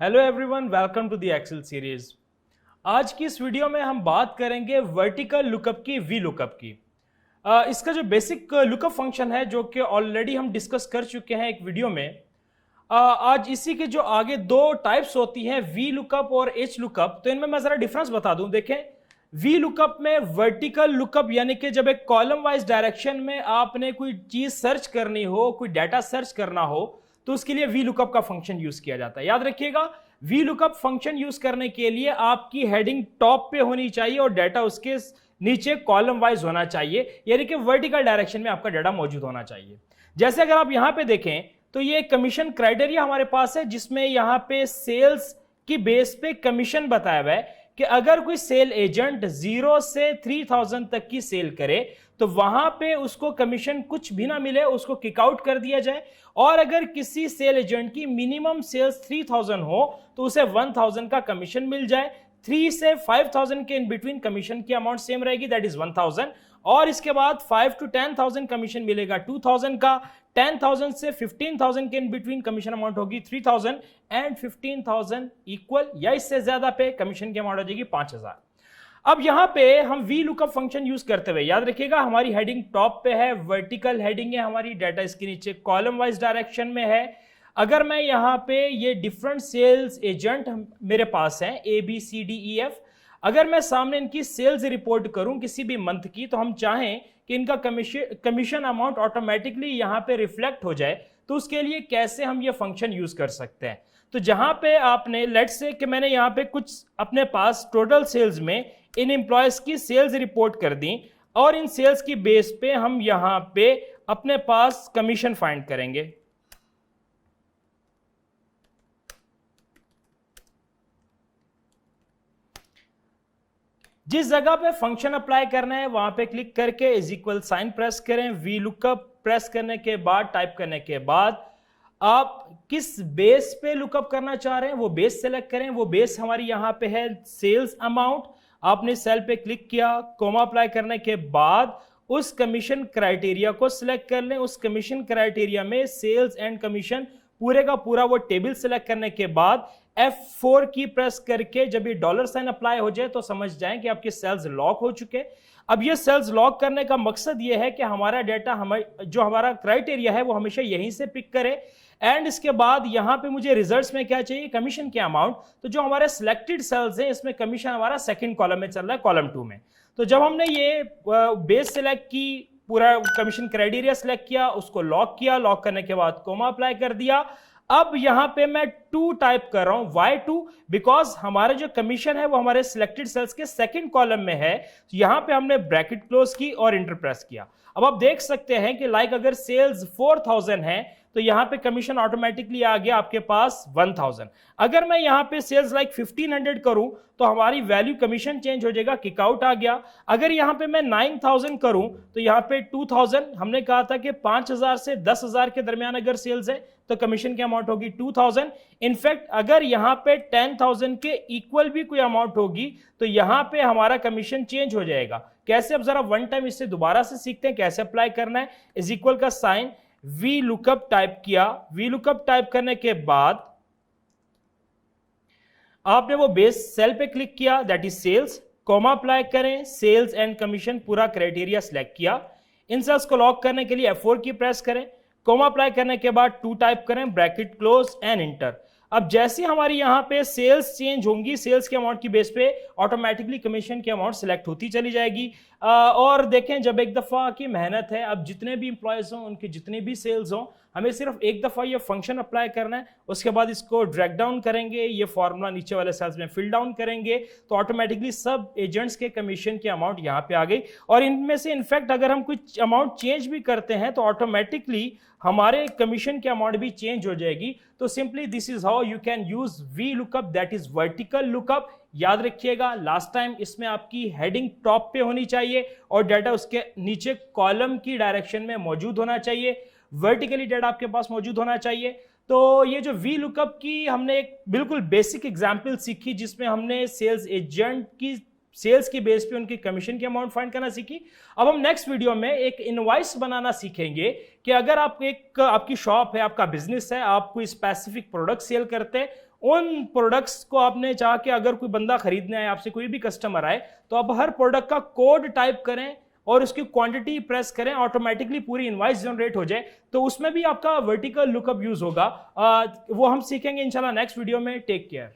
Hello everyone, welcome to the Excel series. आज की इस वीडियो में हम बात करेंगे वर्टिकल लुकअप की, वी लुकअप की। इसका जो बेसिक लुकअप फंक्शन है जो कि ऑलरेडी हम डिस्कस कर चुके हैं एक वीडियो में। आज इसी के जो आगे दो टाइप्स होती हैं, वी लुकअप और एच लुकअप, तो इनमें मैं जरा डिफरेंस बता दूं। देखें, वी लुकअप में वर्टिकल लुकअप यानी कि जब एक कॉलम वाइज डायरेक्शन में आपने कोई चीज सर्च करनी हो, कोई डाटा सर्च करना हो, तो उसके लिए वी लुकअप का फंक्शन यूज किया जाता है। याद रखिएगा, वी लुकअप फंक्शन यूज करने के लिए आपकी हेडिंग टॉप पे होनी चाहिए और डाटा उसके नीचे कॉलम वाइज होना चाहिए, यानी कि वर्टिकल डायरेक्शन में आपका डाटा मौजूद होना चाहिए। जैसे अगर आप यहां पे देखें तो ये कमीशन क्राइटेरिया हमारे पास है, जिसमें यहां पे सेल्स की बेस पे कमीशन बताया हुआ है कि अगर कोई सेल एजेंट 0 से 3000 तक की सेल करे तो वहां पे उसको कमीशन कुछ भी ना मिले, उसको किक आउट कर दिया जाए। और अगर किसी सेल एजेंट की मिनिमम सेल्स 3000 हो तो उसे 1000 का कमीशन मिल जाए। 3 से 5000 के इन बिटवीन कमीशन की अमाउंट सेम रहेगी, दैट इज 1000। और इसके बाद 5 to 10,000 कमीशन मिलेगा 2000 का। 10,000 से 15,000 के इन बिटवीन कमीशन अमाउंट होगी 3000 एंड 15,000 इक्वल या इससे ज्यादा पे कमीशन की अमाउंट हो जाएगी 5000। अब यहां पे हम वी लुकअप फंक्शन यूज करते हुए, याद रखिएगा हमारी हेडिंग टॉप पे है, वर्टिकल हेडिंग है हमारी, डाटा इसके नीचे कॉलम वाइज डायरेक्शन में है। अगर मैं यहां पे ये डिफरेंट सेल्स एजेंट मेरे पास हैं ABCDEF, अगर मैं सामने इनकी सेल्स रिपोर्ट करूं किसी भी मंथ की, तो हम चाहें कि इनका कमीशन अमाउंट ऑटोमेटिकली यहां पे रिफ्लेक्ट हो जाए, तो उसके लिए कैसे हम ये फंक्शन यूज कर सकते हैं। तो जहां पे आपने लेट्स से कि मैंने यहां पे कुछ अपने पास टोटल सेल्स में इन एम्प्लॉयज की सेल्स रिपोर्ट कर दी और इन सेल्स की बेस पे हम यहां पे अपने पास कमीशन फाइंड करेंगे। जिस जगह पे फंक्शन अप्लाई करना है वहां पे क्लिक करके इज इक्वल साइन प्रेस करें। वी लुकअप प्रेस करने के बाद, टाइप करने के बाद आप किस बेस पे लुकअप करना चाह रहे हैं वो बेस सेलेक्ट करें। वो बेस हमारी यहां पे है सेल्स अमाउंट। आपने सेल पे क्लिक किया, कोमा अप्लाई करने के बाद उस कमीशन क्राइटेरिया को सिलेक्ट कर लें। उस कमीशन क्राइटेरिया में सेल्स एंड कमीशन पूरे का पूरा वो टेबल सिलेक्ट करने के बाद F4 की प्रेस करके जब ये डॉलर साइन अप्लाई हो जाए तो समझ जाएं कि आपके सेल्स लॉक हो चुके। अब ये सेल्स लॉक करने का मकसद ये है कि हमारा डाटा जो हमारा क्राइटेरिया है वो हमेशा यहीं से पिक करे। एंड इसके बाद यहां पे मुझे रिजल्ट्स में क्या चाहिए, कमीशन के अमाउंट। तो जो हमारे सिलेक्टेड सेल्स हैं इसमें कमीशन हमारा सेकंड कॉलम में चल रहा है, कॉलम 2 में। तो जब हमने ये बेस सिलेक्ट की, पूरा कमीशन क्राइटेरिया सिलेक्ट किया, उसको लॉक किया, लॉक करने के बाद कोमा अप्लाई कर दिया। अब यहां पे मैं 2 टाइप कर रहा हूं। वाई 2? बिकॉज हमारे जो कमीशन है वो हमारे सिलेक्टेड सेल्स के सेकंड कॉलम में है। तो यहां पे हमने ब्रैकेट क्लोज की और इंटर प्रेस किया। अब आप देख सकते हैं कि लाइक अगर सेल्स 4000 है तो यहां पे कमीशन ऑटोमेटिकली आ गया आपके पास 1000। अगर मैं यहां पे सेल्स लाइक 1500 करूं तो हमारी वैल्यू कमीशन चेंज हो जाएगा, किक आउट आ गया। अगर यहां पे मैं 9000 करूं तो यहां पे 2000, हमने कहा था कि 5000 से 10000 के दरमियान अगर सेल्स है तो कमीशन की अमाउंट होगी 2000। इनफैक्ट अगर यहां पे 10000 के इक्वल भी कोई अमाउंट होगी तो यहां पे हमारा कमीशन चेंज हो जाएगा। कैसे? अब जरा वन टाइम इससे दोबारा से सीखते हैं कैसे अप्लाई करना है। इज इक्वल का साइन, वी लुकअप टाइप किया। वी लुकअप टाइप करने के बाद आपने वो बेस सेल पे क्लिक किया, that is sales, comma apply करें, सेल्स एंड कमीशन पूरा क्राइटेरिया सिलेक्ट किया। इन सेल्स को लॉक करने के लिए F4 की प्रेस करें, कोमा अप्लाई करने के बाद 2 टाइप करें, ब्रैकेट क्लोज एंड इंटर। अब जैसे हमारी यहां पे सेल्स चेंज होंगी, सेल्स के अमाउंट की बेस पे ऑटोमेटिकली कमीशन की अमाउंट सिलेक्ट होती चली जाएगी। और देखें, जब एक दफा की मेहनत है, अब जितने भी इंप्लॉयज हों उनकी जितनी भी सेल्स हों, हमें सिर्फ एक दफा ये फंक्शन अप्लाई करना है। उसके बाद इसको ड्रैग डाउन करेंगे, ये फॉर्मूला नीचे वाले सेल्स में फिल डाउन करेंगे तो ऑटोमेटिकली सब एजेंट्स के कमीशन की अमाउंट यहां पे आ गई। और इनमें से इनफैक्ट अगर हम कुछ अमाउंट चेंज भी करते हैं तो ऑटोमेटिकली हमारे कमीशन की अमाउंट भी चेंज हो जाएगी। तो simply this is how you can use V lookup, that is vertical lookup. याद रखिएगा लास्ट टाइम इसमें आपकी हेडिंग टॉप पे होनी चाहिए और डाटा उसके नीचे कॉलम की डायरेक्शन में मौजूद होना चाहिए, वर्टिकली डाटा आपके पास मौजूद होना चाहिए। तो ये जो वी लुकअप की हमने एक बिल्कुल बेसिक एग्जांपल सीखी जिसमें हमने सेल्स एजेंट की सेल्स की बेस पे उनकी कमीशन की अमाउंट फाइंड करना सीखी। अब हम नेक्स्ट वीडियो में एक इनवॉइस बनाना सीखेंगे कि अगर आप आपकी शॉप है, आपका बिजनेस है, आप कोई स्पेसिफिक प्रोडक्ट सेल करते हैं, उन प्रोडक्ट्स को आपने चाह के अगर कोई बंदा खरीदने आए आपसे, कोई भी कस्टमर आए, तो आप हर प्रोडक्ट का कोड टाइप करें और उसकी क्वांटिटी प्रेस करें, ऑटोमेटिकली पूरी इनवॉइस जनरेट हो जाए, तो उसमें भी आपका वर्टिकल लुकअप यूज होगा। वो हम सीखेंगे इंशाल्लाह नेक्स्ट वीडियो में। Take care.